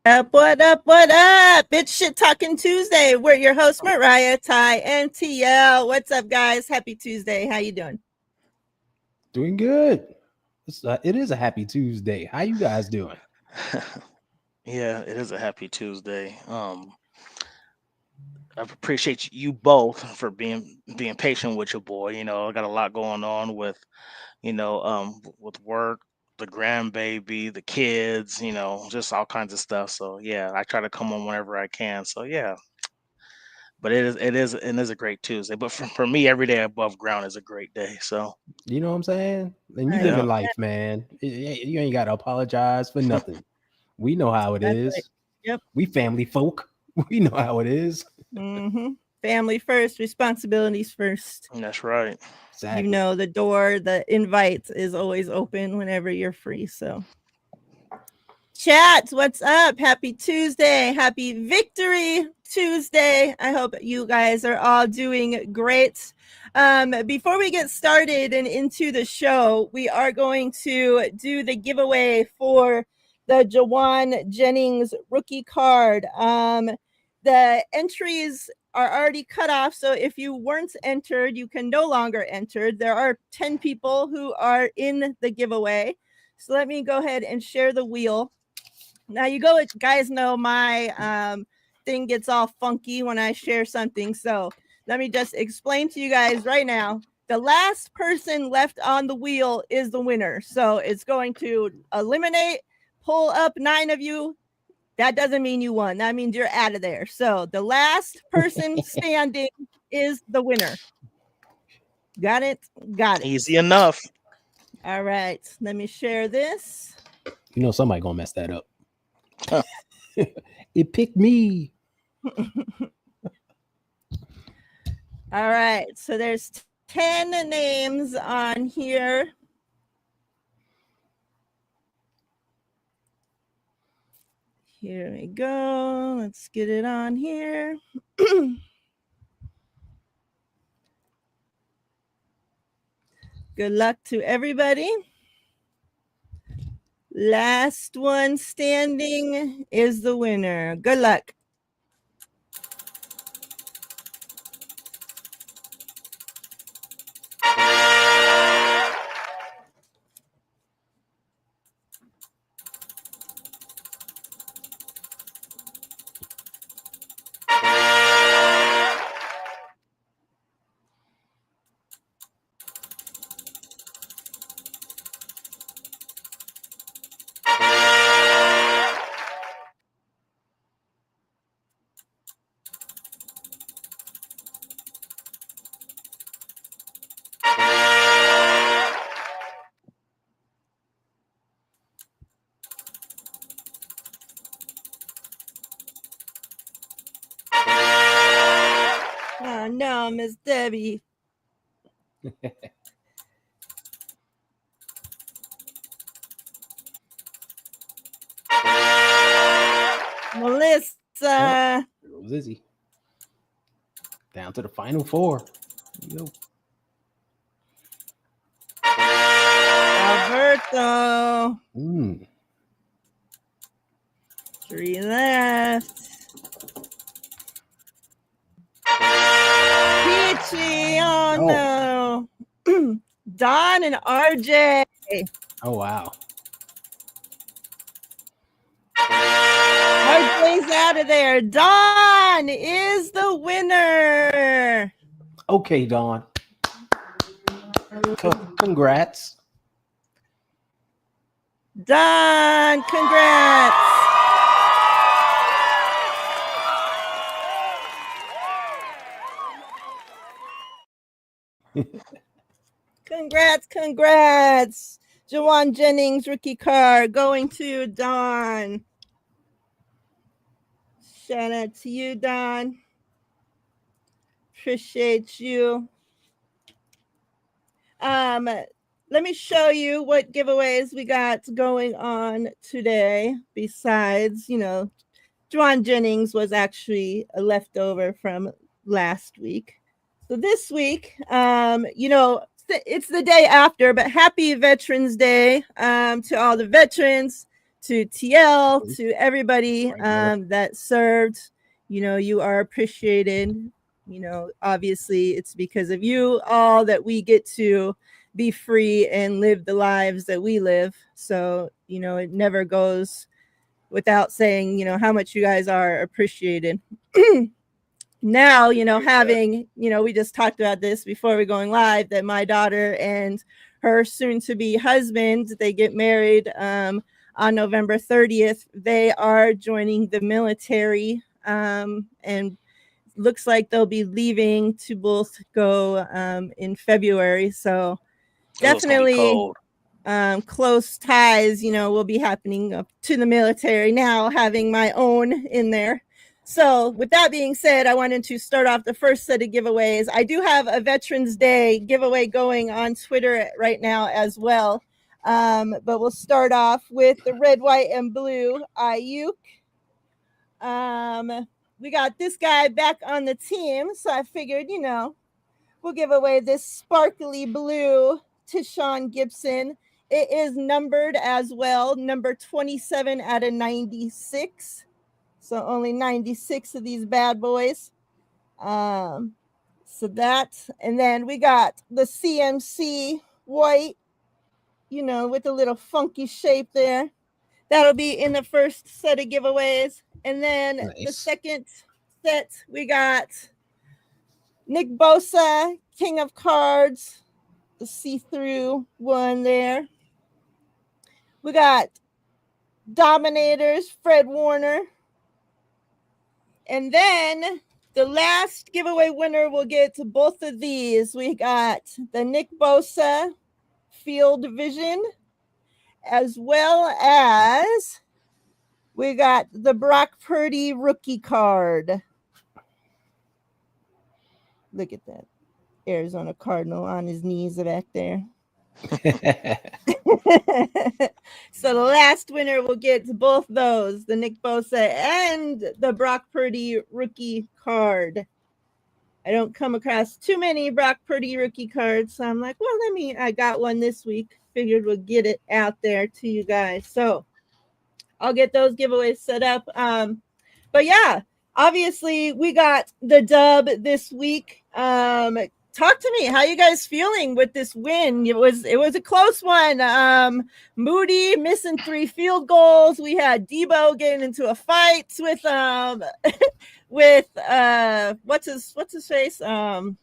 What up, what up? It's Shit Talkin' Tuesday. We're your hosts, Miriah, Ty, and TL. What's up, guys? Happy Tuesday. How you doing? Doing good. It is a happy Tuesday. How you guys doing? Yeah, it is a happy Tuesday. I appreciate you both for being patient with your boy. I got a lot going on with with work, the grandbaby, the kids, just all kinds of stuff. So yeah, I try to come on whenever I can. So yeah, but it is a great Tuesday. But for me, every day above ground is a great day. So You know what I'm saying? And you Right. living yeah, life, man. You ain't got to apologize for nothing. We know how it That's right. is. Yep. We family folk. We know how it is. Mm-hmm. Family first, responsibilities first. that's right. You Exactly. know, the door, the invite is always open whenever you're free. So, chat, what's up? Happy Tuesday. Happy Victory Tuesday. I hope you guys are all doing great. Before we get started and into the show, we are going to do the giveaway for the Jawan Jennings rookie card. The entries are already cut off, so if you weren't entered, you can no longer enter. There are 10 people who are in the giveaway. So let me go ahead and share the wheel. Now guys know my thing gets all funky when I share something. So let me just explain to you guys right now. The last person left on the wheel is the winner. So it's going to eliminate, pull up 9 of you. That doesn't mean you won. That means you're out of there. So the last person standing is the winner. Got it? Got it. Easy enough. All right. Let me share this. You know somebody gonna mess that up. It picked me. All right. So there's 10 names on here. Here we go. Let's get it on here. Good luck to everybody. Last one standing is the winner. Good luck. Oh no, Miss Debbie. Melissa. It was Izzy. Down to the final 4. There you go. Alberto. 3 left. Peachy. Oh no. Don and RJ. Oh wow. RJ's out of there. Don is the winner. Okay, Dawn. Congrats. Don, congrats. Congrats. Jawan Jennings rookie card going to Don. Shout out to you, Don. Appreciate you. Let me show you what giveaways we got going on today. Besides, Jawan Jennings was actually a leftover from last week. So this week, it's the day after, but happy Veterans Day to all the veterans, to TL, to everybody Right there. that served. You are appreciated. Obviously, it's because of you all that we get to be free and live the lives that we live. So, it never goes without saying, how much you guys are appreciated. Now, having, we just talked about this before we're going live, that my daughter and her soon to be husband, they get married on November 30th. They are joining the military, and looks like they'll be leaving to both go in February. So Oh, it's gonna be definitely cold. close ties, will be happening up to the military now, having my own in there. So, with that being said, I wanted to start off the first set of giveaways. I do have a Veterans Day giveaway going on Twitter right now as well. But we'll start off with the red, white, and blue Ayuk. We got this guy back on the team, so I figured, we'll give away this sparkly blue to Sean Gibson. It is numbered as well, number 27 out of 96. So only 96 of these bad boys. So that, and then we got the CMC white, with a little funky shape there. That'll be in the first set of giveaways. And then the Nice. second set, we got Nick Bosa, King of Cards, the see-through one there. We got Dominators, Fred Warner. And then the last giveaway winner will get both of these. We got the Nick Bosa Field Vision, as well as we got the Brock Purdy rookie card. Look at that. Arizona Cardinal on his knees back there. So the last winner will get both those, the Nick Bosa and the Brock Purdy rookie card. I don't come across too many Brock Purdy rookie cards, so I'm like, well, I got one this week. Figured we'll get it out there to you guys. So I'll get those giveaways set up. But yeah, obviously we got the dub this week. Talk to me. How you guys feeling with this win? It was a close one. Moody missing 3 field goals. We had Debo getting into a fight with what's his face? On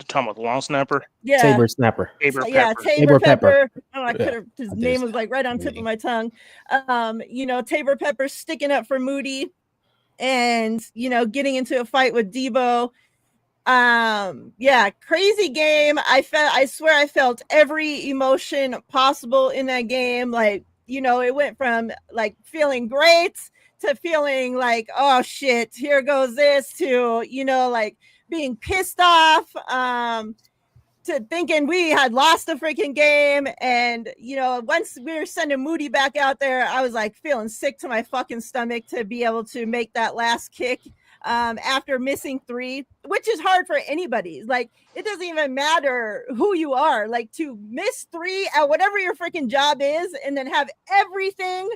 talking about the long snapper. Yeah. Saber snapper. Tabor Yeah, Peppers. Tabor Pepper. Oh, I Yeah. could have. His name was like right on tip of my tongue. Tabor Pepper sticking up for Moody, and getting into a fight with Debo. Yeah, crazy game. I swear I felt every emotion possible in that game. Like, it went from like feeling great to feeling like, oh shit, here goes this, to like being pissed off, to thinking we had lost the freaking game. And once we were sending Moody back out there, I was like feeling sick to my fucking stomach to be able to make that last kick after missing 3, which is hard for anybody. Like, it doesn't even matter who you are, like, to miss 3 at whatever your freaking job is and then have everything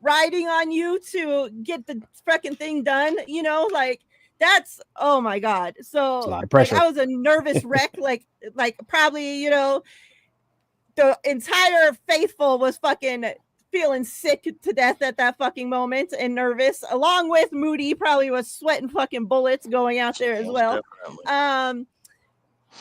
riding on you to get the freaking thing done, like, that's, oh my god. So It's a lot of like, pressure. I was a nervous wreck. like probably the entire faithful was fucking feeling sick to death at that fucking moment and nervous, along with Moody. Probably was sweating fucking bullets going out there as Most well. definitely.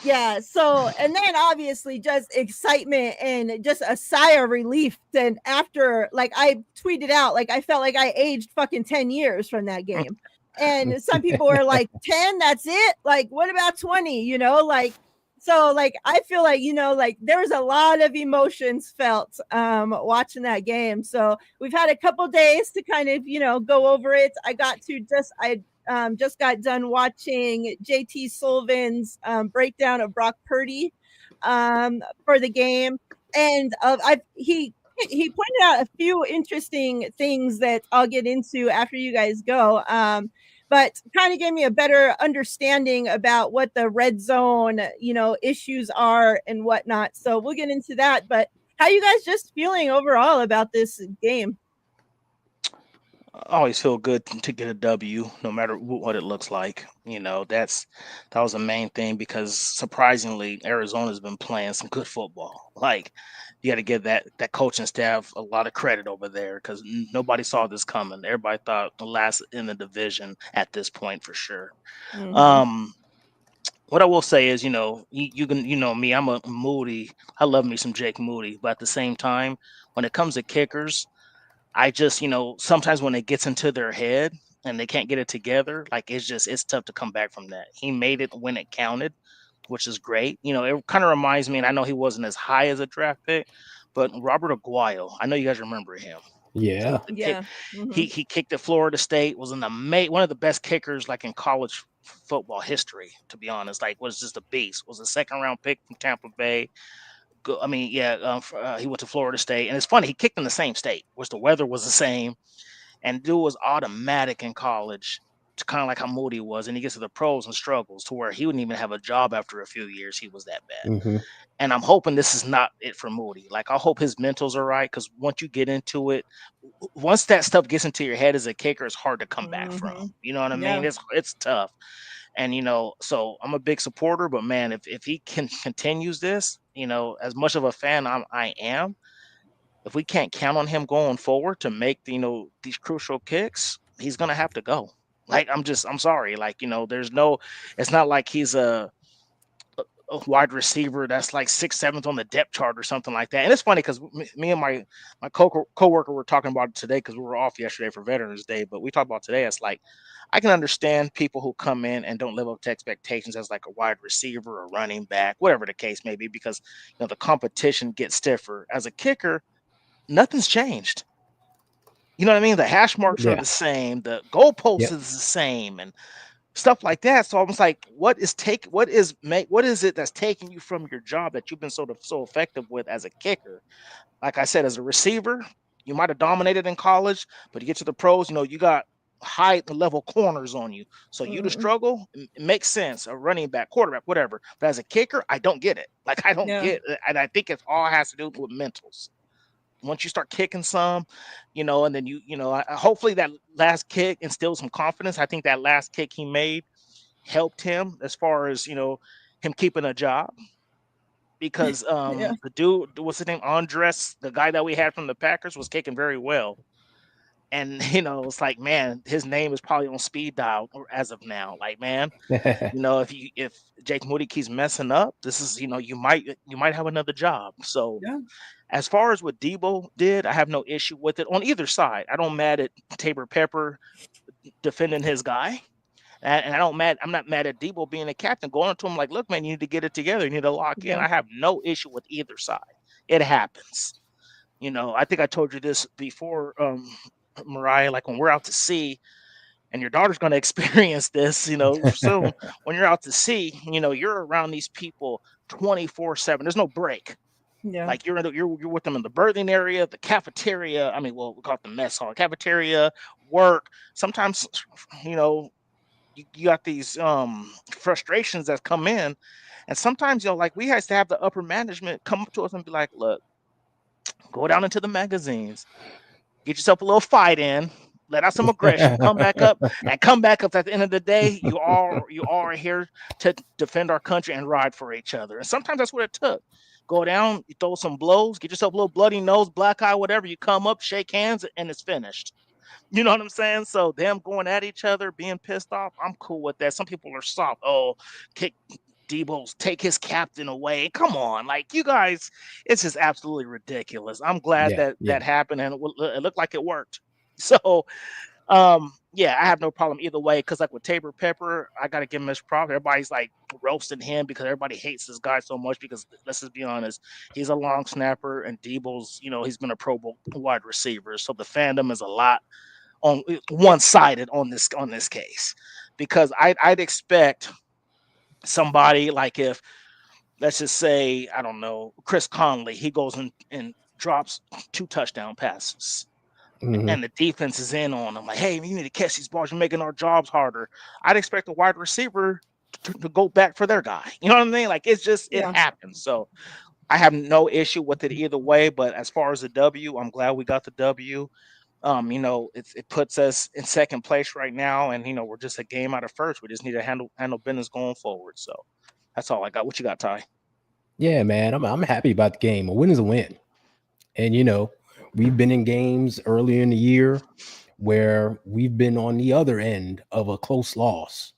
Yeah, so, and then obviously just excitement and just a sigh of relief. Then after, like, I tweeted out, like, I felt like I aged fucking 10 years from that game. And some people were like, 10, that's it? Like, what about 20? Like, so, like, I feel like, like, there was a lot of emotions felt watching that game. So we've had a couple days to kind of, go over it. I just got done watching JT Sullivan's breakdown of Brock Purdy for the game. And he pointed out a few interesting things that I'll get into after you guys go. But kind of gave me a better understanding about what the red zone, issues are and whatnot. So we'll get into that. But How you guys just feeling overall about this game? I always feel good to get a W, no matter what it looks like. That was the main thing because surprisingly, Arizona's been playing some good football. Like you got to give that coaching staff a lot of credit over there because nobody saw this coming. Everybody thought the last in the division at this point for sure. Mm-hmm. Um, what I will say is, you can, me, I'm a Moody. I love me some Jake Moody, but at the same time, when it comes to kickers, I just, sometimes when it gets into their head and they can't get it together, like it's tough to come back from that. He made it when it counted, which is great. It kind of reminds me, and I know he wasn't as high as a draft pick, but Robert Aguayo, I know you guys remember him. Yeah. The kick, Yeah. Mm-hmm. he kicked at Florida State, was one of the best kickers like in college football history. To be honest, like was just a beast. Was a second round pick from Tampa Bay. I mean, yeah, he went to Florida State, and it's funny he kicked in the same state, which the weather was the same, and dude was automatic in college, kind of like how Moody was, and he gets to the pros and struggles to where he wouldn't even have a job after a few years. He was that bad, Hmm. and I'm hoping this is not it for Moody. Like I hope his mentals are right because once you get into it, once that stuff gets into your head as a kicker, it's hard to come back from. Mm-hmm. You know what I Yeah. mean? It's tough. And so I'm a big supporter, but man, if he continues this, as much of a fan I am, if we can't count on him going forward to make these crucial kicks, he's gonna have to go. Like I'm sorry. Like there's no. It's not like he's a wide receiver that's like sixth, seventh on the depth chart or something like that. And it's funny because me and my coworker were talking about it today because we were off yesterday for Veterans Day, but we talked about today. It's like I can understand people who come in and don't live up to expectations as like a wide receiver or running back, whatever the case may be, because the competition gets stiffer. As a kicker, nothing's changed. You know what I mean? The hash marks are Yeah. the same, the goalpost Yep. is the same, and stuff like that. So I was like, what is it that's taking you from your job that you've been sort of so effective with as a kicker? Like I said, as a receiver, you might have dominated in college, but you get to the pros, you got high level corners on you. So you to Mm-hmm. struggle, it makes sense. A running back, quarterback, whatever. But as a kicker, I don't get it. Like I don't Yeah. get it. And I think it all has to do with mentals. Once you start kicking some, and then hopefully that last kick instills some confidence. I think that last kick he made helped him as far as him keeping a job because Yeah. the dude, what's his name, Andres, the guy that we had from the Packers, was kicking very well. And it's like, man, his name is probably on speed dial as of now. Like, man, if Jake Moody keeps messing up, this is you might have another job. So Yeah. as far as what Debo did, I have no issue with it on either side. I don't mad at Tabor Pepper defending his guy. And I'm not mad at Debo being a captain, going up to him like, look, man, you need to get it together. You need to lock in. Yeah. I have no issue with either side. It happens. I think I told you this before, Miriah, like when we're out to sea, and your daughter's going to experience this, soon. When you're out to sea, you're around these people 24/7. There's no break. Yeah. Like you're with them in the birthing area, the cafeteria. I mean, well, we call it the mess hall, cafeteria, work. Sometimes, you know, you got these frustrations that come in, and sometimes like we had to have the upper management come up to us and be like, look, go down into the magazines, get yourself a little fight in, let out some aggression, come back up. At the end of the day, you all are here to defend our country and ride for each other. And sometimes that's what it took. Go down, you throw some blows, get yourself a little bloody nose, black eye, whatever. You come up, shake hands, and it's finished. You know what I'm saying? So them going at each other, being pissed off, I'm cool with that. Some people are soft. Oh, kick Debo's take his captain away. Come on, like you guys, it's just absolutely ridiculous. I'm glad Yeah. that Yeah. that happened and it looked like it worked. So yeah, I have no problem either way because like with Tabor Pepper, I gotta give him his props. Everybody's like roasting him because everybody hates this guy so much because let's just be honest, he's a long snapper and Debo's, he's been a Pro Bowl wide receiver. So the fandom is a lot on Yeah. one sided on this case. Because I'd expect somebody like if let's just say, I don't know, Chris Conley, he goes and drops 2 touchdown passes Hmm. and the defense is in on him. Like, hey, you need to catch these balls. You're making our jobs harder. I'd expect a wide receiver to go back for their guy. You know what I mean? Like, it's just, it Yeah. happens. So I have no issue with it either way. But as far as the W, I'm glad we got the W. It puts us in second place right now, and we're just a game out of first. We just need to handle business going forward. So that's all I got. What you got, Ty? Yeah, man, I'm happy about the game. A win is a win. And we've been in games earlier in the year where we've been on the other end of a close loss.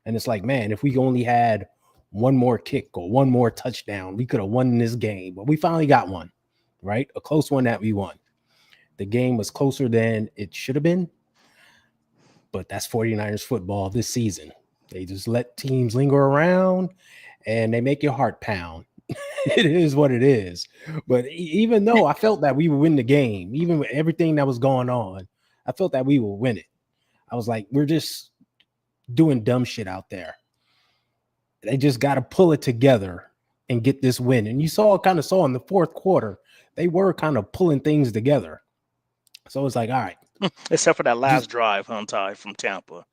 And it's like, man, if we only had one more kick or one more touchdown, we could have won this game. But we finally got one, right? A close one that we won. The game was closer than it should have been. But that's 49ers football this season. They just let teams linger around and they make your heart pound. It is what it is. But even though I felt that we would win the game, even with everything that was going on, I felt that we would win it. I was like, we're just doing dumb shit out there. They just got to pull it together and get this win. And you saw in the fourth quarter, they were kind of pulling things together. So it's like, all right. Except for that last drive, Ty, from Tampa.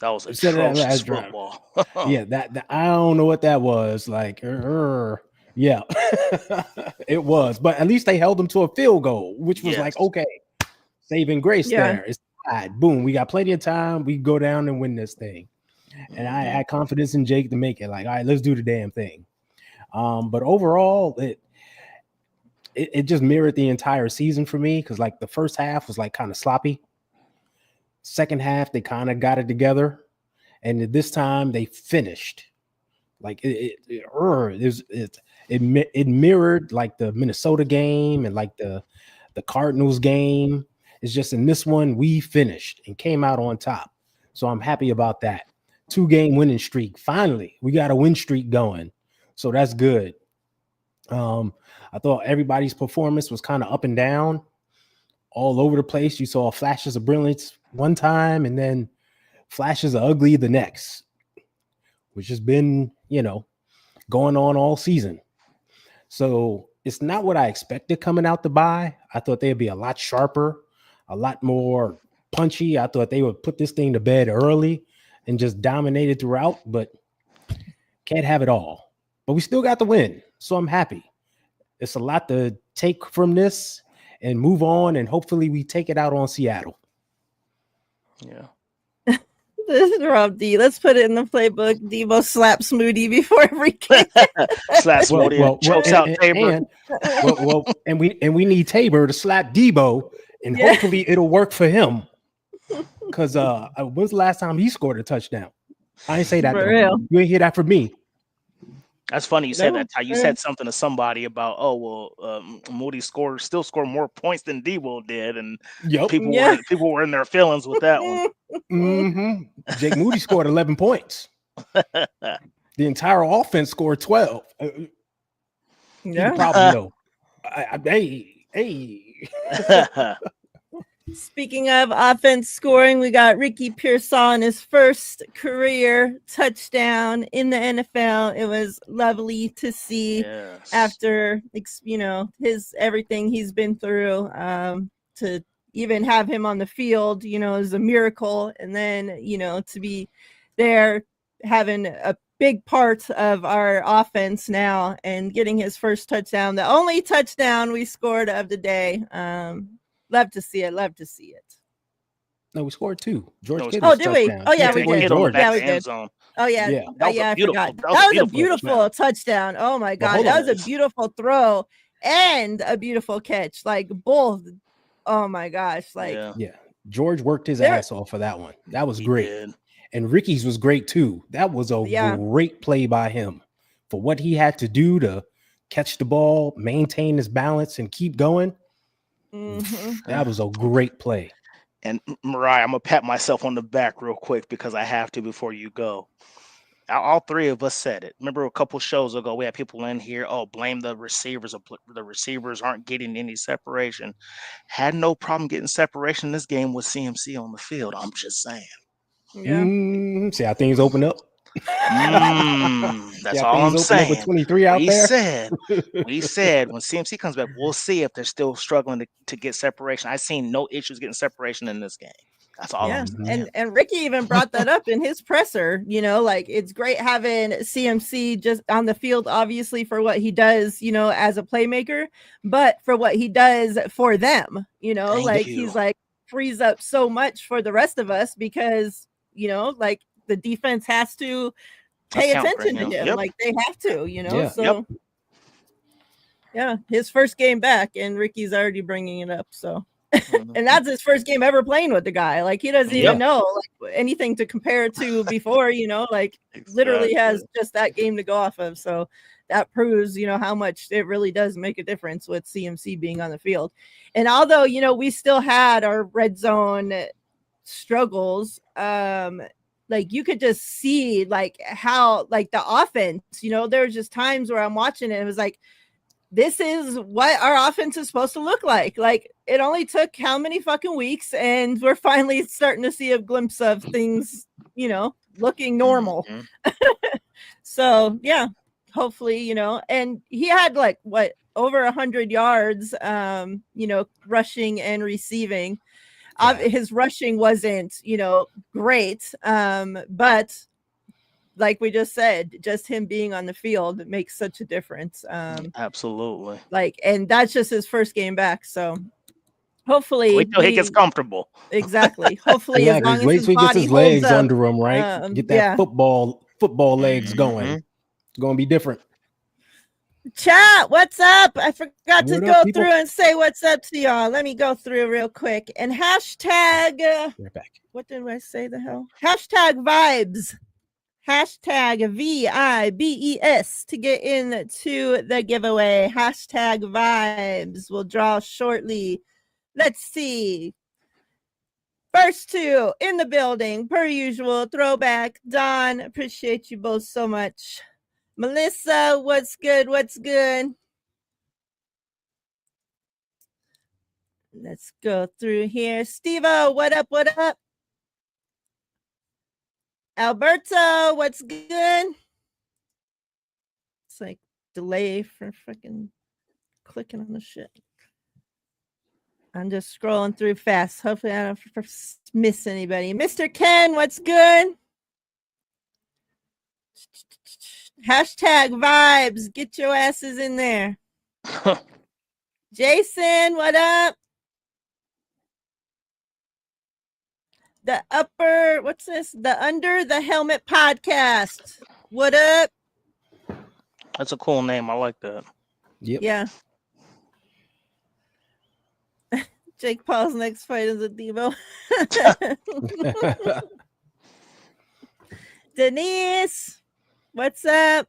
That was atrocious football. Yeah, that I don't know what that was. Like, yeah, it was. But at least they held them to a field goal, which was like, okay, saving grace there. It's tied. Boom, we got plenty of time. We go down and win this thing. And I had confidence in Jake to make it. Like, all right, let's do the damn thing. But overall, it just mirrored the entire season for me because like the first half was like kind of sloppy. Second half, they kind of got it together, and this time they finished. Like it mirrored like the Minnesota game and like the Cardinals game. It's just in this one we finished and came out on top. So I'm happy about that. 2-game winning streak. Finally, we got a win streak going. So that's good. I thought everybody's performance was kind of up and down, all over the place. You saw flashes of brilliance one time and then flashes of ugly the next, which has been, going on all season. So it's not what I expected coming out the bye. I thought they'd be a lot sharper, a lot more punchy. I thought they would put this thing to bed early and just dominate it throughout, but can't have it all. But we still got the win, so I'm happy. It's a lot to take from this and move on, and hopefully we take it out on Seattle. Yeah. This is Rob D. Let's put it in the playbook. Debo slaps Moody before every game. Slaps Moody and chokes out Tabor. And we need Tabor to slap Debo, and hopefully it'll work for him. Because when's the last time he scored a touchdown? I ain't say that. For real. You ain't hear that from me. That's funny you said that. You said something to somebody about, Moody still scored more points than Debo did, and people were in their feelings with that one. Mm-hmm. Jake Moody scored 11 points. The entire offense scored 12. You probably know. Hey. Speaking of offense scoring, we got Ricky Pearson, his first career touchdown in the NFL. It was lovely to see after, his everything he's been through, to even have him on the field, is a miracle. And then, to be there having a big part of our offense now and getting his first touchdown, the only touchdown we scored of the day. Love to see it. No, we scored 2. George Kittle's Oh, did we? touchdown. Oh, yeah, we did. George. Yeah, we did. Oh, yeah. I forgot. That was a beautiful touchdown. Oh, my God. That was a beautiful throw and a beautiful catch. Like, both. Oh, my gosh. Like, yeah. George worked his ass off for that one. That was great. Did. And Ricky's was great, too. That was a great play by him for what he had to do to catch the ball, maintain his balance, and keep going. Mm-hmm. That was a great play. And Miriah, I'm gonna pat myself on the back real quick because I have to before you go. All three of us said it. Remember a couple shows ago, we had people in here, blame the receivers. The receivers aren't getting any separation. Had no problem getting separation in this game with CMC on the field. I'm just saying. Yeah. See how things open up? That's all I'm saying. With 23 out there. We said when CMC comes back, we'll see if they're still struggling to get separation. I've seen no issues getting separation in this game. That's all I'm saying. And Ricky even brought that up in his presser, like it's great having CMC just on the field, obviously for what he does, as a playmaker, but for what he does for them, he's like frees up so much for the rest of us because, like the defense has to pay attention to him. Like they have to, so yeah, his first game back and Ricky's already bringing it up. So and that's his first game ever playing with the guy. Like he doesn't even know like anything to compare to before, like literally has just that game to go off of. So that proves, how much it really does make a difference with CMC being on the field. And although, we still had our red zone struggles, like you could just see like how like the offense, there's just times where I'm watching it and it was like, this is what our offense is supposed to look like. Like it only took how many fucking weeks and we're finally starting to see a glimpse of things, looking normal. So yeah, hopefully, and he had like what over 100 yards, rushing and receiving. His rushing wasn't, great. But like we just said, just him being on the field makes such a difference. Absolutely. Like, and that's just his first game back. So hopefully wait till he gets comfortable. Exactly. Hopefully, as long as wait his till he gets body his legs holds up, under him, right? Get that football legs going. It's gonna be different. Chat, what's up? I forgot to go through and say what's up to y'all. Let me go through real quick and hashtag. Right back. What did I say? The hell? Hashtag vibes. Hashtag VIBES to get into the giveaway. Hashtag vibes will draw shortly. Let's see. First two in the building, per usual. Throwback. Don, appreciate you both so much. Melissa, what's good? What's good? Let's go through here. Steve-O, what up? What up? Alberto, what's good? It's like delay for freaking clicking on the shit. I'm just scrolling through fast. Hopefully I don't miss anybody. Mr. Ken, what's good? Hashtag vibes. Get your asses in there. Jason, what up? The upper, what's this? The Under the Helmet podcast. What up? That's a cool name. I like that. Yep. Yeah. Jake Paul's next fight is a Devo. Denise, what's up?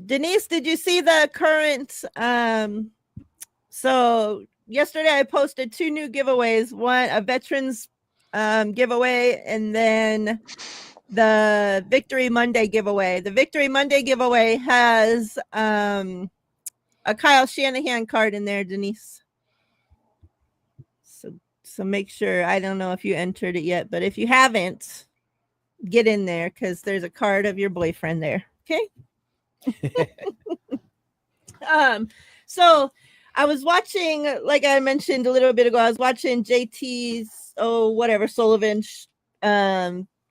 Denise, did you see the current? So yesterday I posted 2 new giveaways. One, a veterans giveaway, and then the Victory Monday giveaway. The Victory Monday giveaway has a Kyle Shanahan card in there, Denise. So make sure. I don't know if you entered it yet, but if you haven't, get in there because there's a card of your boyfriend there. Okay. So I was watching, like I mentioned a little bit ago, I was watching JT's Sullivan.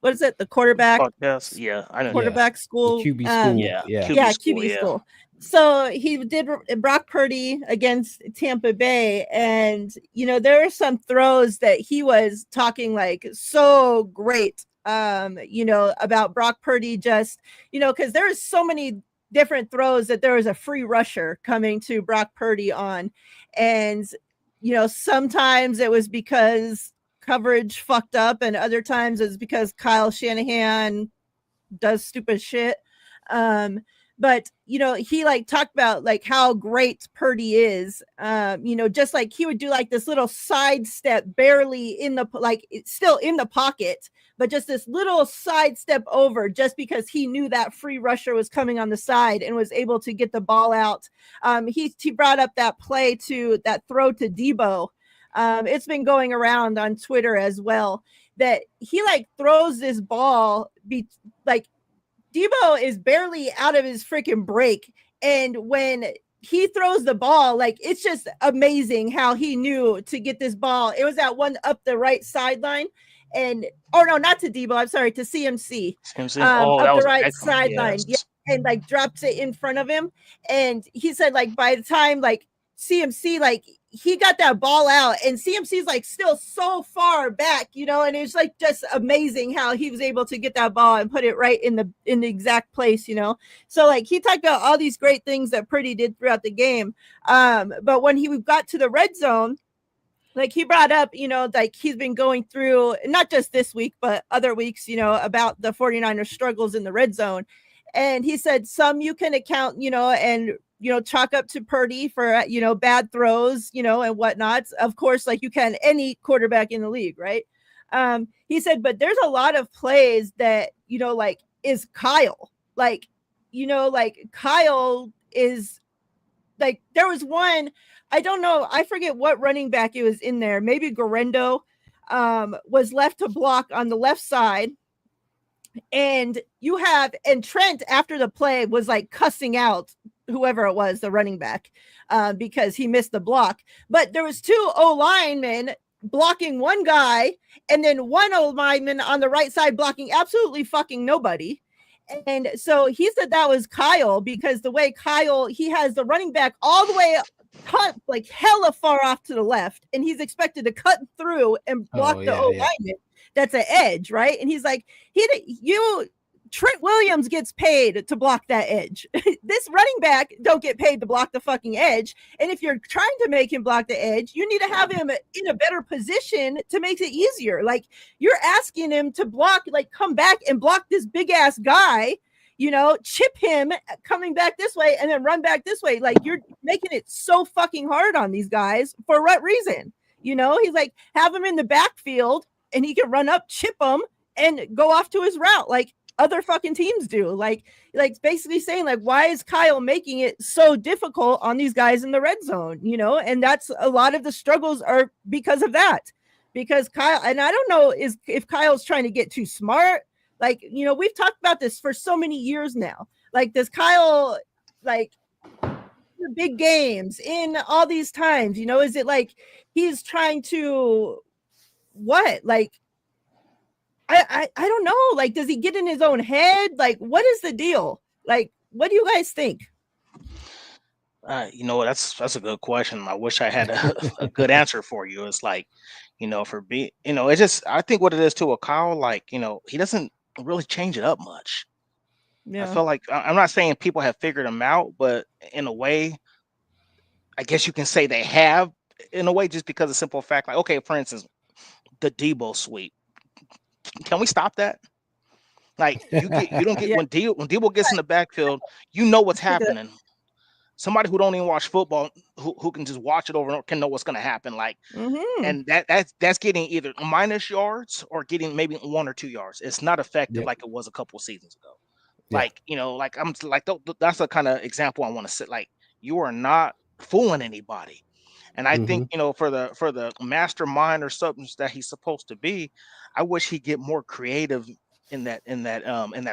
What is it? The quarterback? Yes. Yeah, I know. Quarterback school. QB school. QB school. So he did Brock Purdy against Tampa Bay. And, there were some throws that he was talking like so great, about Brock Purdy just, because there's so many different throws that there was a free rusher coming to Brock Purdy on. And, sometimes it was because coverage fucked up and other times it's because Kyle Shanahan does stupid shit. But, he like talked about like how great Purdy is, just like he would do like this little sidestep barely in the, like it's still in the pocket, but just this little sidestep over just because he knew that free rusher was coming on the side and was able to get the ball out. He brought up that play to that throw to Debo. It's been going around on Twitter as well that he like throws this ball like Debo is barely out of his freaking break. And when he throws the ball. Like, it's just amazing how he knew to get this ball. It was that one up the right sideline. And, oh no, not to Debo. I'm sorry, to CMC. Oh, Up that the was an right excellent. sideline. Yeah. Yes. And like drops it in front of him. And he said, like, by the time like CMC, like, he got that ball out, and CMC's like still so far back, you know, and it's like just amazing how he was able to get that ball and put it right in the exact place, you know. So like he talked about all these great things that Purdy did throughout the game. But when he got to the red zone, like he brought up, you know, like he's been going through not just this week, but other weeks, you know, about the 49ers struggles in the red zone. And he said some you can account, you know, and, you know, chalk up to Purdy for, you know, bad throws, you know, and whatnot. Of course, like you can any quarterback in the league, right? He said, but there's a lot of plays that, you know, like is Kyle. Like, you know, like Kyle is like, there was one, I don't know, I forget what running back it was in there. Maybe Garendo was left to block on the left side. And Trent after the play was like cussing out whoever it was, the running back, because he missed the block. But there was two O linemen blocking one guy, and then one O lineman on the right side blocking absolutely fucking nobody. And so he said that was Kyle, because the way Kyle, he has the running back all the way cut like hella far off to the left, and he's expected to cut through and block the O lineman. That's an edge, right? And he's like, Trent Williams gets paid to block that edge. This running back don't get paid to block the fucking edge. And if you're trying to make him block the edge, you need to have him in a better position to make it easier. Like, you're asking him to block, like come back and block this big ass guy, you know, chip him coming back this way and then run back this way. Like, you're making it so fucking hard on these guys. For what reason? You know, he's like, have him in the backfield and he can run up, chip him, and go off to his route like other fucking teams do. Like basically saying, like, why is Kyle making it so difficult on these guys in the red zone? You know, and that's a lot of the struggles are because of that. Because Kyle, and I don't know if Kyle's trying to get too smart. Like, you know, we've talked about this for so many years now. Like, does Kyle, like, the big games in all these times, you know, is it like he's trying to what? Like, I don't know. Like, does he get in his own head? Like, what is the deal? Like, what do you guys think? You know, that's a good question. I wish I had a good answer for you. It's like, you know, it's just, I think what it is too with Kyle, like, you know, he doesn't really change it up much. I feel like, I'm not saying people have figured him out, but in a way, I guess you can say they have, in a way, just because of simple fact, like, okay, for instance, the Debo sweep. Can we stop that? Like, you don't get when Debo gets in the backfield, you know what's happening. Somebody who don't even watch football, who can just watch it over and over, can know what's going to happen. Like, and that's getting either minus yards or getting maybe 1 or 2 yards. It's not effective like it was a couple of seasons ago. Like, you know, like I'm like, that's the kind of example I want to set. Like, you are not fooling anybody. And I think, you know, for the mastermind or something that he's supposed to be, I wish he'd get more creative in that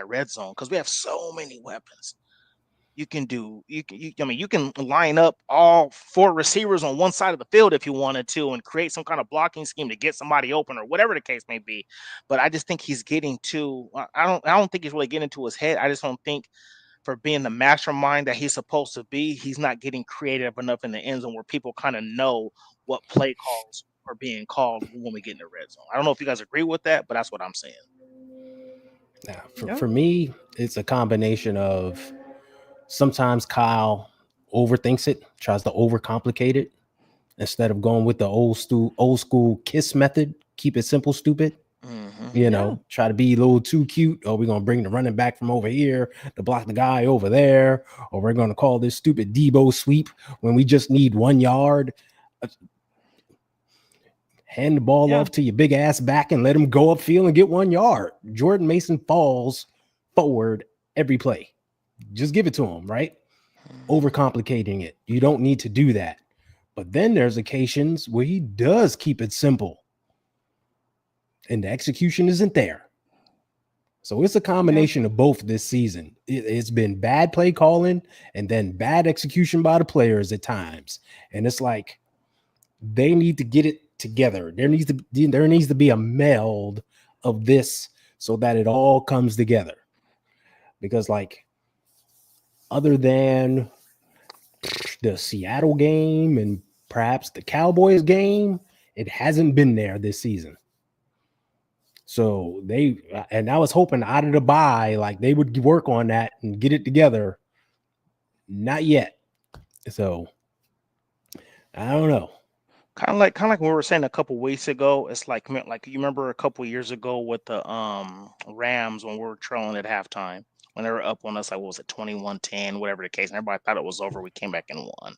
red zone, because we have so many weapons. You can line up all 4 receivers on one side of the field if you wanted to, and create some kind of blocking scheme to get somebody open or whatever the case may be. But I just think he's getting too. I don't think he's really getting into his head. I just don't think, for being the mastermind that he's supposed to be, he's not getting creative enough in the end zone where people kind of know what play calls are being called when we get in the red zone. I don't know if you guys agree with that, but that's what I'm saying. Now, for me, it's a combination of sometimes Kyle overthinks it, tries to overcomplicate it instead of going with the old school KISS method. Keep it simple, stupid. You know, try to be a little too cute. Or we're going to bring the running back from over here to block the guy over there. Or we're going to call this stupid Debo sweep when we just need 1 yard. Hand the ball off to your big ass back and let him go upfield and get 1 yard. Jordan Mason falls forward every play. Just give it to him, right? Overcomplicating it. You don't need to do that. But then there's occasions where he does keep it simple, and the execution isn't there. So it's a combination of both this season. It's been bad play calling and then bad execution by the players at times. And it's like they need to get it together. There needs to be a meld of this so that it all comes together. Because like other than the Seattle game and perhaps the Cowboys game, it hasn't been there this season. So and I was hoping out of the bye, like they would work on that and get it together. Not yet. So I don't know. Kind of like we were saying a couple weeks ago. It's like you remember a couple years ago with the Rams when we were trailing at halftime when they were up on us, like what was it, 21-10, whatever the case, and everybody thought it was over. We came back and won.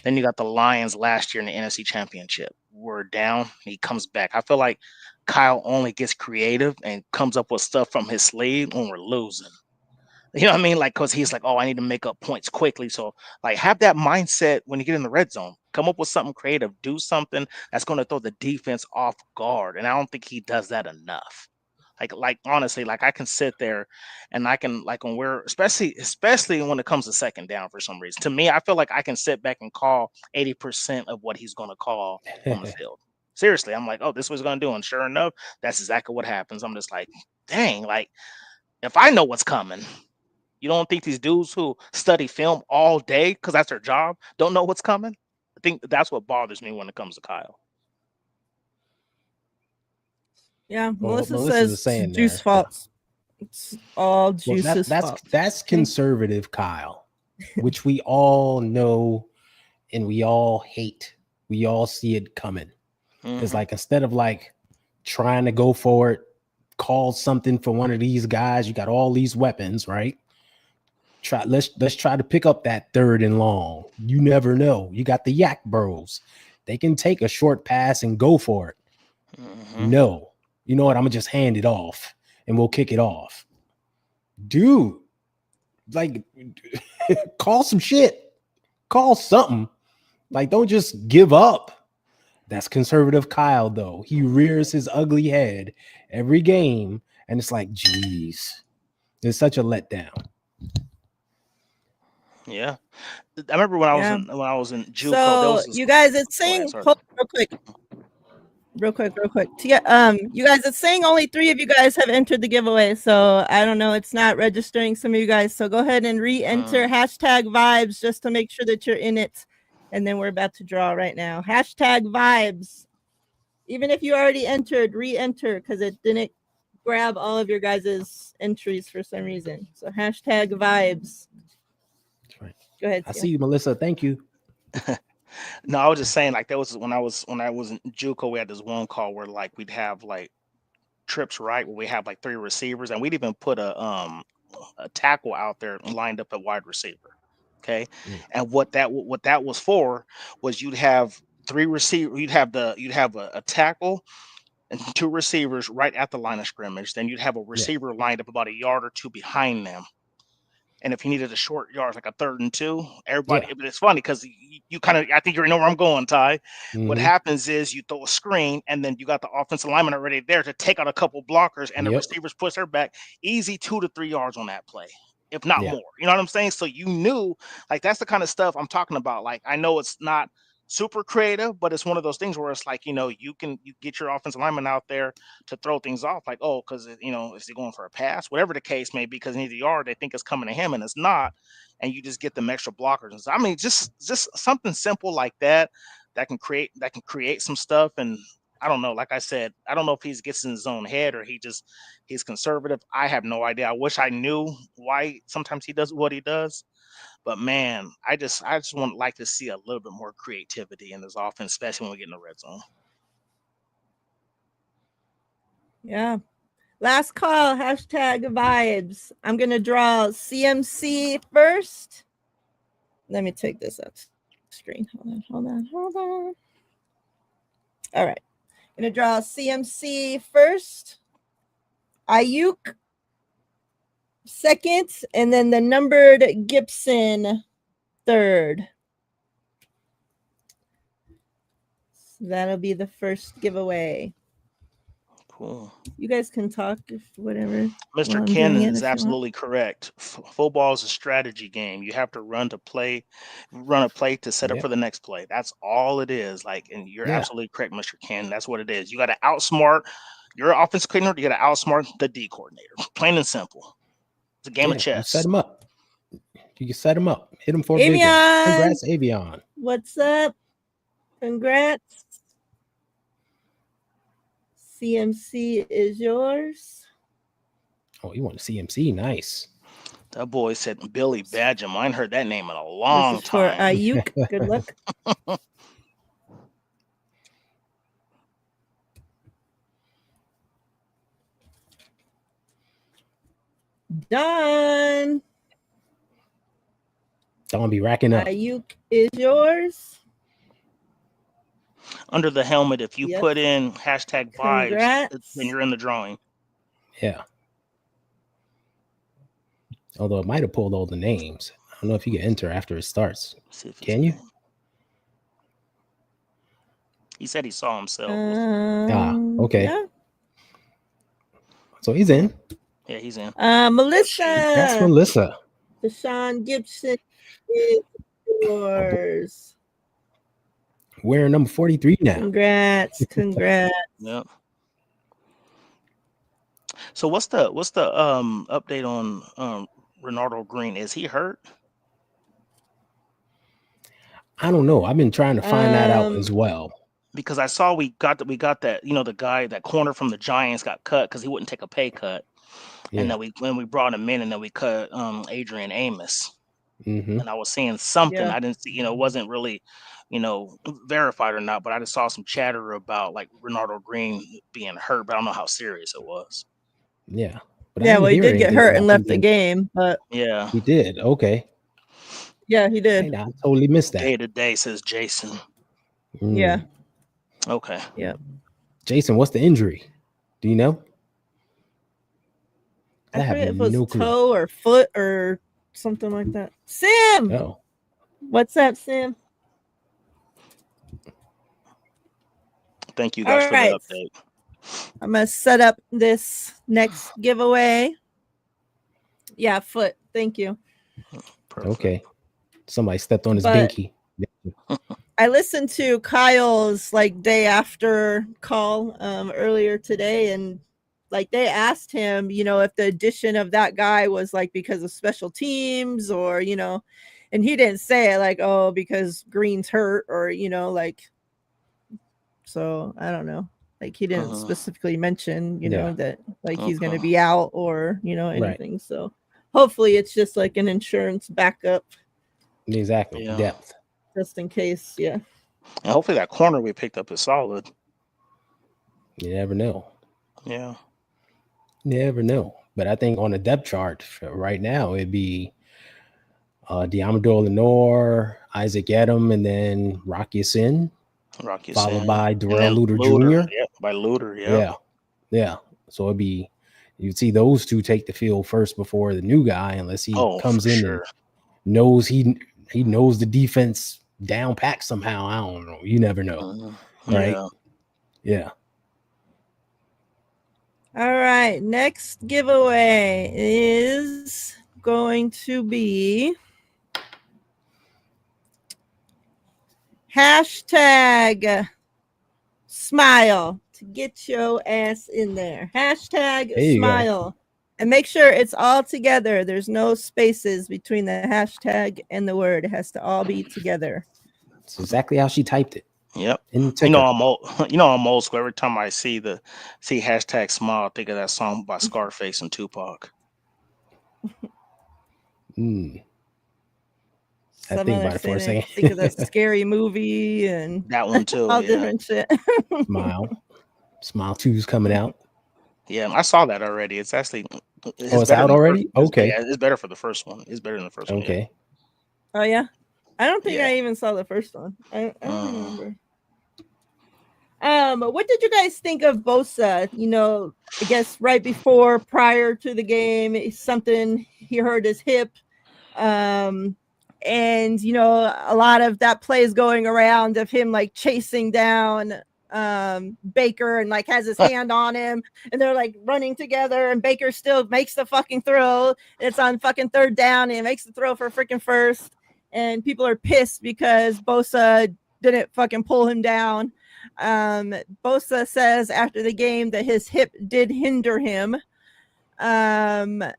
Then you got the Lions last year in the NFC Championship. We're down, he comes back. I feel like Kyle only gets creative and comes up with stuff from his sleeve when we're losing. You know what I mean? Like, because he's like, oh, I need to make up points quickly. So, like, have that mindset when you get in the red zone. Come up with something creative. Do something that's going to throw the defense off guard. And I don't think he does that enough. Like honestly, like I can sit there and I can like when we're especially when it comes to second down for some reason. To me, I feel like I can sit back and call 80% of what he's going to call on the field. Seriously, I'm like, oh, this was going to do. And sure enough, that's exactly what happens. I'm just like, dang, like if I know what's coming. You don't think these dudes who study film all day because that's their job don't know what's coming? I think that's what bothers me when it comes to Kyle. Yeah, Well, Melissa Melissa's says saying Juice there. fault. It's all Well, Juice's fault. that's conservative Kyle, which we all know and we all hate. We all see it coming. It's like instead of like trying to go for it, call something for one of these guys. You got all these weapons, right? Let's try to pick up that third and long. You never know. You got the Yak Bros. They can take a short pass and go for it. No, you know what? I'm gonna just hand it off and we'll kick it off. Dude, like call some shit. Call something. Like, don't just give up. That's conservative Kyle, though. He rears his ugly head every game, and it's like, geez, it's such a letdown. Yeah, I remember when I was in JUCO. There So was this. you guys, it's Go ahead, saying sorry. hold real quick. To get you guys, it's saying only 3 of you guys have entered the giveaway. So I don't know, it's not registering some of you guys. So go ahead and re-enter hashtag vibes just to make sure that you're in it. And then we're about to draw right now. Hashtag vibes. Even if you already entered, re-enter because it didn't grab all of your guys' entries for some reason. So hashtag vibes. Right. Go ahead. I see you, Melissa. Thank you. No, I was just saying, like, there was when I was in JUCO, we had this one call where like we'd have like trips, right, where we have like 3 receivers, and we'd even put a tackle out there lined up at wide receiver. Okay, and what that was for was you'd have 3 receivers, you'd have a tackle and 2 receivers right at the line of scrimmage. Then you'd have a receiver lined up about a yard or 2 behind them. And if you needed a short yard, like a 3rd and 2, everybody. Yeah. But it's funny because you kind of, I think you know where I'm going, Ty. What Mm-hmm. happens is you throw a screen, and then you got the offensive lineman already there to take out a couple blockers, and the Yep. receivers push their back. Easy 2 to 3 yards on that play, if not Yeah. more. You know what I'm saying? So you knew, like, that's the kind of stuff I'm talking about. Like, I know it's not super creative, but it's one of those things where it's like, you get your offensive lineman out there to throw things off, like, oh, because is he going for a pass, whatever the case may be, because he needs a yard, they think it's coming to him and it's not, and you just get them extra blockers. And so, I mean, just something simple like that that can create some stuff. And I don't know, like I said, I don't know if he gets in his own head or he's conservative. I have no idea. I wish I knew why sometimes he does what he does. But man, I just want like to see a little bit more creativity in this offense, especially when we get in the red zone. Yeah. Last call, hashtag vibes. I'm going to draw CMC first. Let me take this up screen. Hold on. All right. I'm going to draw CMC first. Ayuk second. And then the numbered Gibson third. So that'll be the first giveaway. Cool. You guys can talk if whatever while Mr. I'm Ken doing it is if you want. absolutely correct. Football is a strategy game. You have to run a play to set up Yeah. for the next play. That's all it is. Like, and you're Yeah. absolutely correct, Mr. Ken. That's what it is. You got to outsmart your offensive coordinator. You got to outsmart the D coordinator. Plain and simple. It's a game of Yeah. You set chess. him up. You can set him up. Hit him for a big one. Avion, Congrats, Avion. what's up? Congrats. CMC is yours. Oh, you want CMC? Nice. That boy said Billy Badgem. I ain't heard that name in a This long is for time. Ayuk. Good luck. Done. Don't be racking up. Ayuk is yours. Under the helmet, if you Yep. put in hashtag vibes, Congrats. then you're in the drawing. Yeah. Although it might have pulled all the names. I don't know if you can enter after it starts. See if he's Can you? in. He said he saw himself. Okay. Yeah. So he's in. Yeah, he's in. Melissa. That's Melissa. Deshaun Gibson is yours. Wearing number 43 now. Congrats. Congrats. Yep. So what's the update on Renardo Green? Is he hurt? I don't know. I've been trying to find that out as well. Because I saw we got that, you know, the guy, that corner from the Giants got cut because he wouldn't take a pay cut. Yeah. And then when we brought him in, and then we cut Adrian Amos. Mm-hmm. And I was seeing something. Yeah. I didn't see, it wasn't really, verified or not, but I just saw some chatter about like Renardo Green being hurt, but I don't know how serious it was. Yeah. But Yeah, well, he did get hurt and left the game, but Yeah. he did. Okay. Yeah, he did. Hey, I totally missed that. Day to day, says Jason. Yeah. Okay. Yeah. Jason, what's the injury? Do you know? I forget if it was toe or foot or something like that. Sam! Oh. What's up, Sam? Thank you guys for the update. I'm going to set up this next giveaway. Yeah, foot. Thank you. Perfect. Okay. Somebody stepped on his binky. I listened to Kyle's day after call earlier today, and they asked him, if the addition of that guy was because of special teams or, and he didn't say it because Green's hurt or, so I don't know. He didn't specifically mention, that he's going to be out or, anything. Right. So hopefully it's just an insurance backup. Exactly. Yeah. Depth. Just in case. Yeah. And hopefully that corner we picked up is solid. You never know. Yeah. You never know. But I think on the depth chart right now, it'd be Diamador Lenore, Isaac Edom, and then Rocky Sin. Followed by Darrell Luter Jr. Yeah, by Luter, yeah. So it'd be, you'd see those two take the field first before the new guy, unless he comes in and knows he knows the defense down pack somehow. I don't know. You never know. Right? Yeah. All right. Next giveaway is going to be hashtag smile to get your ass in there. Hashtag smile. Go. And make sure it's all together. There's no spaces between the hashtag and the word. It has to all be together. It's exactly how she typed it. Yep. I'm old school. Every time I see hashtag smile, I think of that song by Scarface and Tupac. I think about it for a second. Think of that scary movie and that one too. All different shit. Smile 2's coming out. Yeah, I saw that already. It's actually it's out already? Okay. It's better for the first one. It's better than the first one. Okay. Yeah. Oh yeah. I don't think I even saw the first one. I don't remember. What did you guys think of Bosa? I guess prior to the game, something he hurt his hip. And a lot of that play is going around of him chasing down Baker and like has his hand on him, and they're like running together, and Baker still makes the fucking throw. And it's on fucking third down, and he makes the throw for freaking first, and people are pissed because Bosa didn't fucking pull him down. Bosa says after the game that his hip did hinder him. I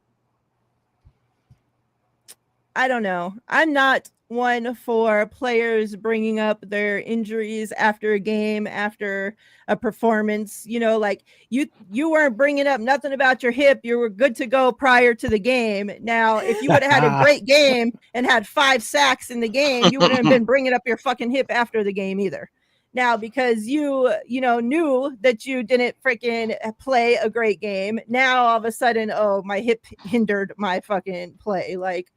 don't know. I'm not one for players bringing up their injuries after a game, after a performance. You know, like you weren't bringing up nothing about your hip. You were good to go prior to the game. Now, if you would have had a great game and had 5 sacks in the game, you wouldn't have been bringing up your fucking hip after the game either. Now, because you knew that you didn't freaking play a great game, now all of a sudden, oh, my hip hindered my fucking play. Like,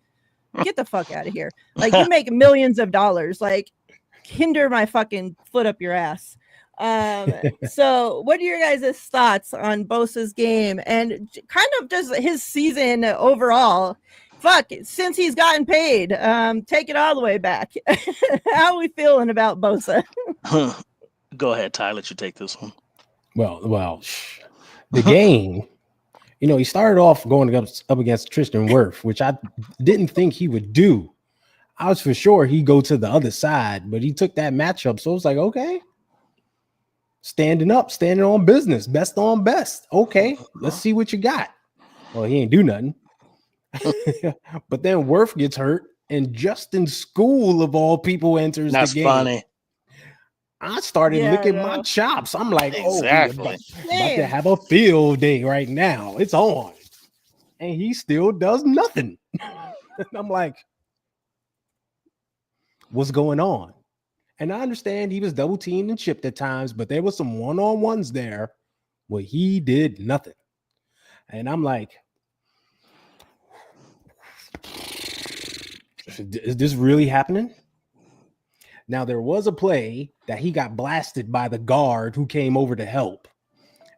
get the fuck out of here. Like, you make millions of dollars. Like, hinder my fucking foot up your ass. So what are your guys' thoughts on Bosa's game and kind of just his season overall? Fuck, since he's gotten paid, take it all the way back. How are we feeling about Bosa? Go ahead, Ty. Let you take this one. Well, the game, you know, he started off going up against Tristan Wirth, which I didn't think he would do. I was for sure he'd go to the other side, but he took that matchup. So it was like, okay, standing on business, best on best. Okay, let's see what you got. Well, he ain't do nothing. But then Wirth gets hurt, and Justin School of all people enters the game. That's funny. I started licking my chops. I'm like, exactly. About to have a field day right now. It's on. And he still does nothing. I'm like, what's going on? And I understand he was double teamed and chipped at times, but there was some one-on-ones there where he did nothing. And I'm like, is this really happening? Now, there was a play that he got blasted by the guard who came over to help.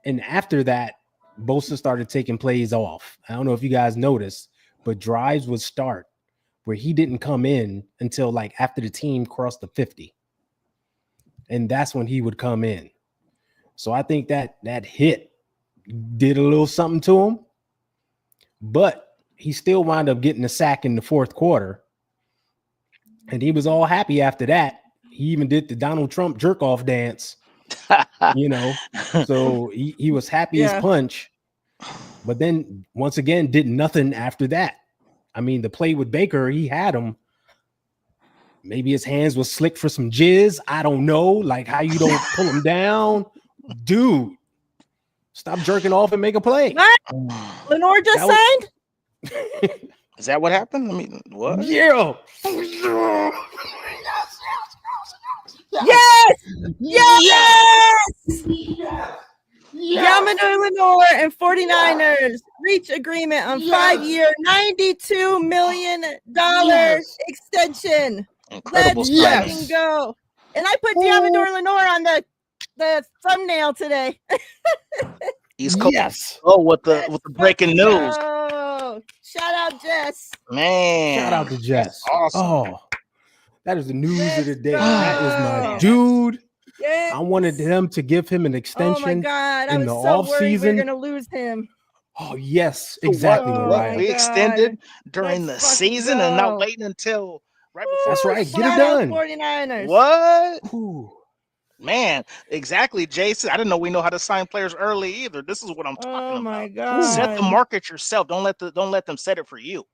And after that, Bosa started taking plays off. I don't know if you guys noticed, but drives would start where he didn't come in until like after the team crossed the 50. And that's when he would come in. So I think that hit did a little something to him. But he still wound up getting a sack in the fourth quarter. And he was all happy after that. He even did the Donald Trump jerk-off dance, you know. So he was happy as punch. But then, once again, did nothing after that. I mean, the play with Baker, he had him. Maybe his hands were slick for some jizz. I don't know. Like, how you don't pull him down. Dude, stop jerking off and make a play. What? Lenore just signed? Is that what happened? I mean, what? Yeah. Yes! Yes! Yamadou Lenore and 49ers reach agreement on 5-year, $92 million extension. Incredible. Let's fucking go. And I put Yamadou Lenore on the thumbnail today. He's yes. Oh, with the breaking news. Oh, shout out Jess. Man. Shout out to Jess. Awesome. Oh, that is the news of the day. That is my dude. Yes. I wanted them to give him an extension. Oh my God. In the so off season. We were gonna lose him. Oh, yes, exactly. What we extended during the season and not waiting until right before. That's right. Get it done. 49ers. What? Ooh. Man, exactly, Jason. I didn't know we know how to sign players early either. This is what I'm talking about. Oh my God. Set the market yourself. Don't let them set it for you.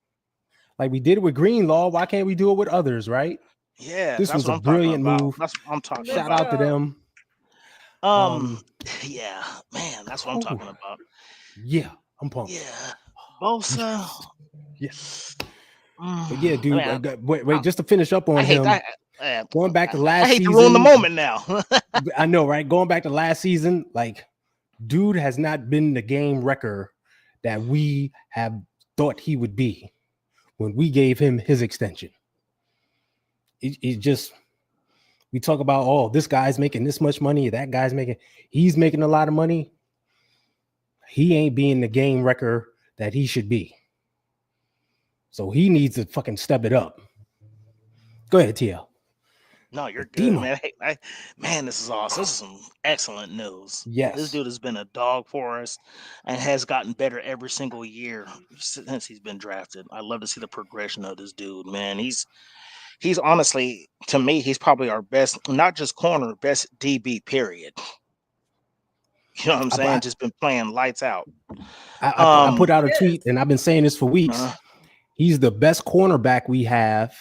Like we did it with Greenlaw. Why can't we do it with others, right? Yeah. This was a brilliant move. That's what I'm talking Shout about. out to them. Yeah, man, that's what I'm talking about. Yeah, I'm pumped. Yeah. Bosa. Yes. But yeah, dude. Wait, just to finish up on him. Going back to last season. I hate to ruin the moment now. I know, right? Going back to last season, like, dude has not been the game wrecker that we have thought he would be when we gave him his extension. It just, we talk about, oh, this guy's making this much money, he's making a lot of money. He ain't being the game wrecker that he should be. So he needs to fucking step it up. Go ahead, TL. No, you're But good, Demo, man. Hey, man, this is awesome. This is some excellent news. This yes. dude has been a dog for us and has gotten better every single year since he's been drafted. I love to see the progression of this dude, man. He's honestly, to me, he's probably our best, not just corner, best DB, period. You know what I'm I, saying? I, Just been playing lights out. I put Um, out a It tweet, is. and I've been saying this for weeks. uh, He's the best cornerback we have,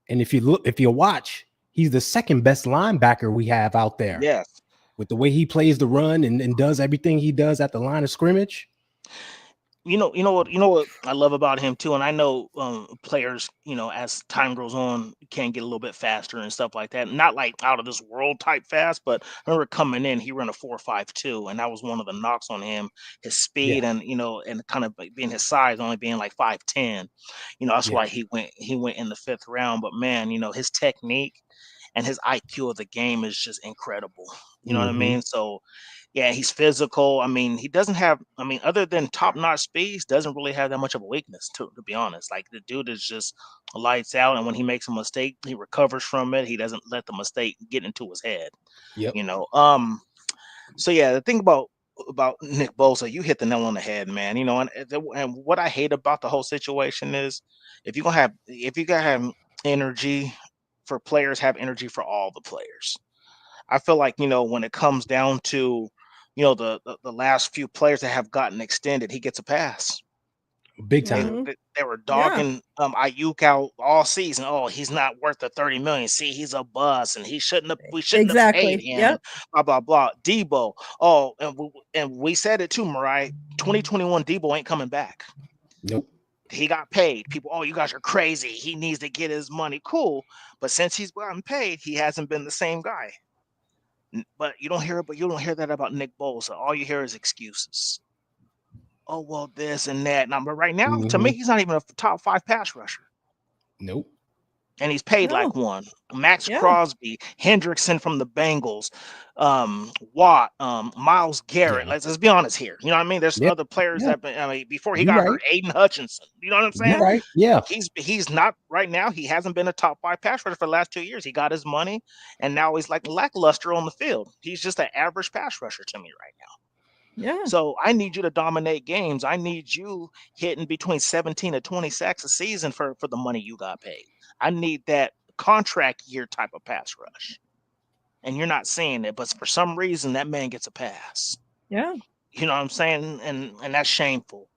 and if you watch, he's the second best linebacker we have out there. yes. With the way he plays the run and does everything he does at the line of scrimmage. You know what I love about him too, and I know players, as time goes on, can get a little bit faster and stuff like that. Not like out of this world type fast, but I remember coming in, he ran a 4.52, and that was one of the knocks on him, his speed, Yeah, and and kind of like being his size, only being like 5'10. That's yeah. why he went in the fifth round. But man, his technique and his IQ of the game is just incredible. You know what I Hmm. mean? So yeah, he's physical. I mean, he doesn't have. I mean, other than top-notch speeds, doesn't really have that much of a weakness. To be honest, like the dude is just lights out, and when he makes a mistake, he recovers from it. He doesn't let the mistake get into his head. Yep. You know. So yeah, the thing about Nick Bosa, you hit the nail on the head, man. And what I hate about the whole situation is if you gotta have energy for players, have energy for all the players. I feel like, when it comes down to, the last few players that have gotten extended, he gets a pass. Big They time. Hmm. they, they were Yeah. dogging Ayuk out all season. Oh, he's not worth the 30 million. See, he's a bust, and we shouldn't have paid Exactly. him, and Yep. blah blah blah. Debo. Oh, and we said it too, Mariah. 2021 Debo ain't coming back. Nope. He got paid. People, oh, you guys are crazy. He needs to get his money. Cool. But since he's gotten paid, he hasn't been the same guy. But you don't hear that about Nick Bosa. All you hear is excuses. Oh well, this and that. Now, but right now, to me, Hmm. he's not even a top five pass rusher, Nope. and he's paid like No. one. Max Yeah. Crosby, Hendrickson from the Bengals, Watt, Miles Garrett. Yeah. Let's be honest here. You know what I mean? There's Yeah. other players Yeah. that I mean before he You got hurt, right. Aiden Hutchinson. You know what I'm You saying? Yeah. right. Yeah. He's not right now. He hasn't been a top five pass rusher for the last 2 years. He got his money, and now he's like lackluster on the field. He's just an average pass rusher to me right now. Yeah. So I need you to dominate games. I need you hitting between 17 to 20 sacks a season for the money you got paid. I need that contract year type of pass rush. And you're not seeing it, but for some reason that man gets a pass. Yeah. You know what I'm saying? And that's shameful.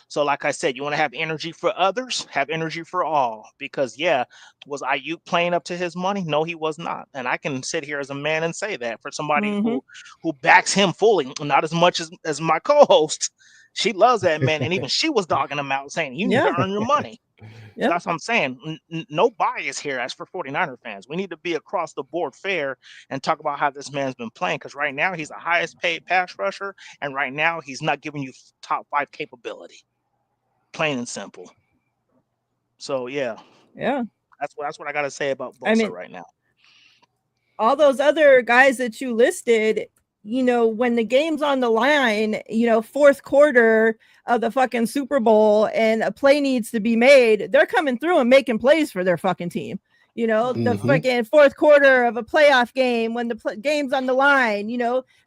So, like I said, you want to have energy for others, have energy for all. Because yeah, was Ayuk playing up to his money? No, he was not. And I can sit here as a man and say that for somebody Hmm. who backs him fully, not as much as my co-host. She loves that man, and even she was dogging him out, saying you need to Yeah. earn your money. So Yep. that's what I'm saying. No bias here as for 49er fans. We need to be across the board fair and talk about how this man's been playing. Because right now he's the highest paid pass rusher, and right now he's not giving you top five capability. Plain and simple. So yeah, Yeah. that's what I got to say about I Bosa mean, right now. all those other guys that you listed, when the game's on the line, fourth quarter of the fucking Super Bowl and a play needs to be made, they're coming through and making plays for their fucking team. The Hmm. Hmm. fucking fourth quarter of a playoff game when the game's on the line,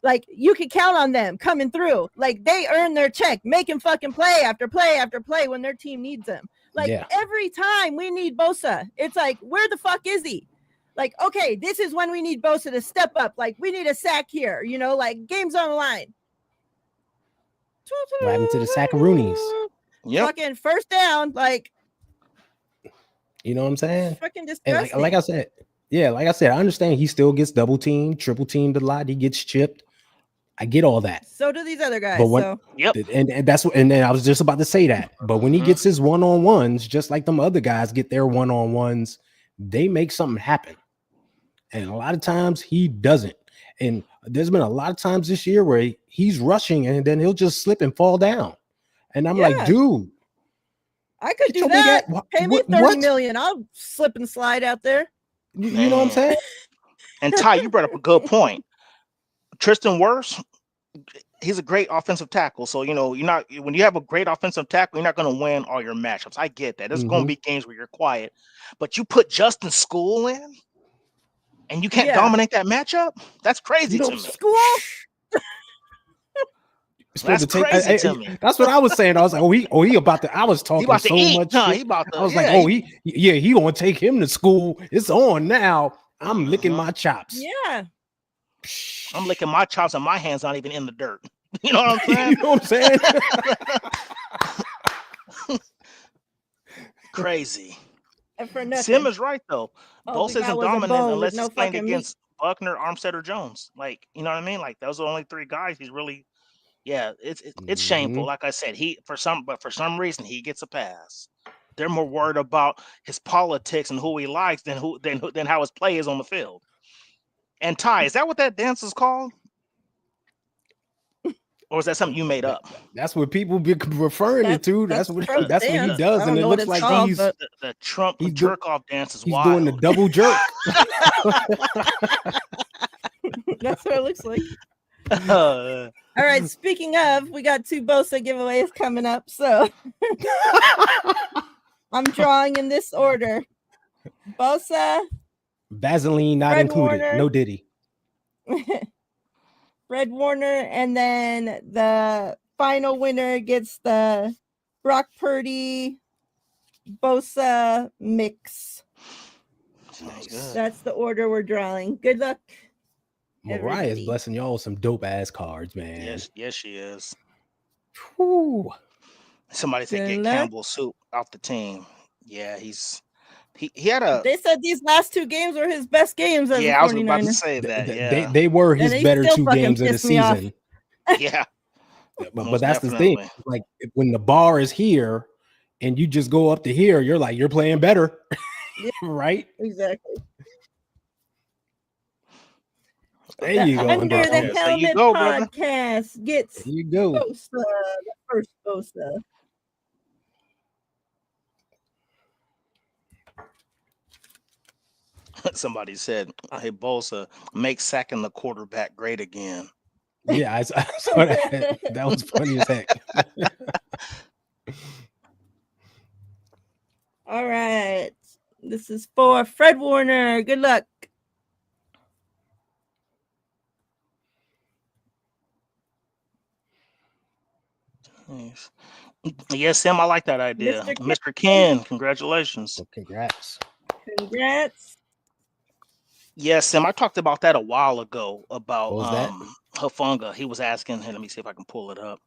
like you can count on them coming through. Like they earn their check, making fucking play after play after play when their team needs them. Like Yeah. every time we need Bosa, it's like, where the fuck is he? Like, okay, this is when we need Bosa to step up. Like, we need a sack here, like game's on the line. What happened to the Sackaroonies? Yep. Fucking first down, like, You know what I'm it's saying? fucking And like disgusting. I said, yeah, like I said, I understand he still gets double teamed, triple teamed a lot. He gets chipped. I get all that. So do these other But guys. when So, Yep. and that's what, and then I was just about to say that. But when he Hmm. gets his one-on-ones, just like them other guys get their one-on-ones, they make something happen. And a lot of times he doesn't. And there's been a lot of times this year where he's rushing and then he'll just slip and fall down. And I'm like, yeah, dude, I could get do your big that. ass. What? Pay me What? 30 What? million. I'll slip and slide out there. You know what I'm Man. saying? And Ty, you brought up a good point. Tristan Wirfs, he's a great offensive tackle. So you're not when you have a great offensive tackle, you're not going to win all your matchups. I get that. There's going to Hmm. be games where you're quiet, but you put Justin School in. and you can't Yeah. dominate that matchup. That's crazy to me. School. That's crazy to me. That's what I was saying. I was like, he about to. I was He talking about to so eat, much huh? shit. He about to. I was like, Yeah. he gonna take him to school. It's on now. I'm licking my chops. Yeah. I'm licking my chops and my hands not even in the dirt. You know what I'm saying? You know what I'm saying? Crazy. And for nothing. Sim is right though. All we Bosa got isn't was a dominant bone unless with no he's playing fucking meat. against Buckner, Armstead, or Jones. Like, you know what I mean? Like those are the only three guys he's really. Yeah, it's shameful. Mhm. Like I said, for some reason he gets a pass. They're more worried about his politics and who he likes than how his play is on the field. And Ty, is that what that dance is called? Or is that something you made up? That's what people be referring it to. That's what Trump's that's what he dance. does, I and don't it know what looks it's like called, he's but The Trump he's jerk off dance is he's wild. doing the double jerk. that's what it looks like. Uh, All right. Speaking of, we got 2 Bosa giveaways coming up, so I'm drawing in this order: Bosa, Vaseline not Fred included. Warner. No Diddy. Fred Warner, and then the final winner gets the Brock Purdy Bosa mix. Nice. That's the order we're drawing. Good luck. Miriah is everybody. blessing y'all with some dope ass cards, man. yes, she is. Whew. Somebody said Good get luck. Campbell Soup off the team. Yeah, he had a. They said these last 2 games were his best games as a Yeah, I was about to 49er. say that. Yeah, They were his And they better still 2 fucking games of the pissed me off. season. yeah. But Most that's the thing. definitely. Like when the bar is here and you just go up to here, you're like, you're playing better. Yeah. Right? Exactly. There you go. Under the There you Helmet go, brother. podcast gets There you go. Bosa, the first Bosa. Somebody said, "Hey Bosa, make sacking the quarterback great again." Yeah, I saw that. That was funny as heck. All right. This is for Fred Warner. Good luck. Nice. Yes, Sam, I like that idea. Mr. Mr. Ken, congratulations. Well, congrats. Congrats. Yes, Sam, I talked about that a while ago about What was that? Hufanga. He was asking, hey, let me see if I can pull it up.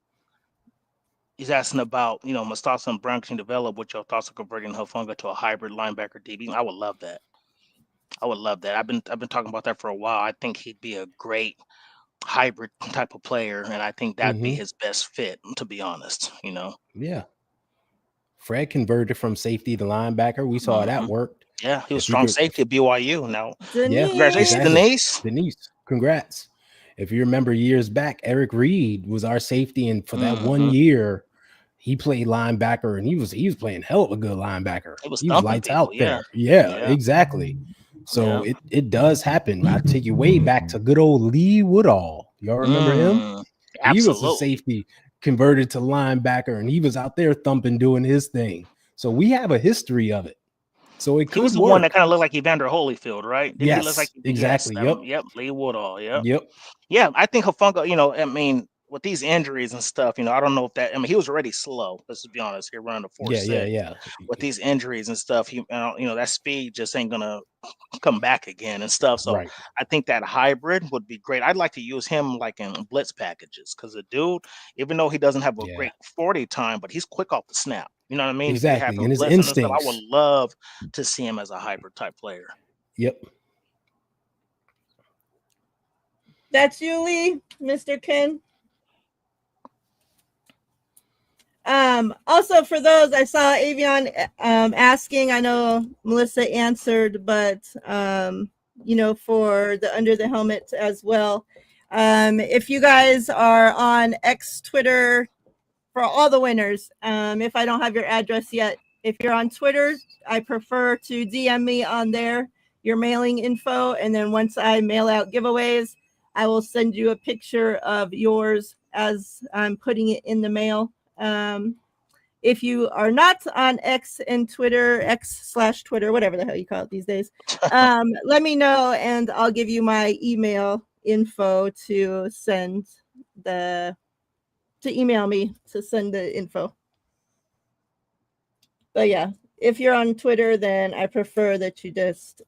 He's asking about, Mustasa and Brown can develop what your thoughts of converting Hufanga to a hybrid linebacker DB. I would love that. I've been talking about that for a while. I think he'd be a great hybrid type of player, and I think that'd be his best fit, to be honest. Yeah. Fred converted from safety to linebacker. We saw that worked. Yeah, he was If you strong could- safety at BYU. Now, Yeah, congratulations, exactly. Denise. Congrats. If you remember years back, Eric Reed was our safety, and for that 1 Mhm. year, he played linebacker, and he was playing hell of a good linebacker. He was He was thumping lights people, out there. Yeah, exactly. So it does happen. I take you way back to good old Lee Woodall. Y'all remember him? He was a Absolutely. safety converted to linebacker, and he was out there thumping, doing his thing. So we have a history of it. So it He could was the work. one that kind of looked like Evander Holyfield, right? Didn't he look like exactly. Yep, Lee Woodall. Yep. Yep. Yeah, I think Hufanga, I mean, with these injuries and stuff, I don't know if that. I mean, he was already slow. Let's be honest. Here running a 4.6. Yeah. With these injuries and stuff, that speed just ain't gonna come back again and stuff. So Right. I think that hybrid would be great. I'd like to use him like in blitz packages because the dude, even though he doesn't have a great 40 time, but he's quick off the snap. You know what I mean? If you have Exactly. him And his blitzing and stuff, I instincts. would love to see him as a hybrid type player. Yep. That's you, Lee, Mr. Ken. Also for those, I saw Avion asking, I know Melissa answered, but for the Under the Helmet as well. If you guys are on X Twitter, for all the winners, if I don't have your address yet, if you're on Twitter, I prefer to DM me on there your mailing info, and then once I mail out giveaways, I will send you a picture of yours as I'm putting it in the mail. If you are not on X and Twitter, X/Twitter, whatever the hell you call it these days, let me know and I'll give you my email info to email me to send the info. But yeah, if you're on Twitter, then I prefer that you just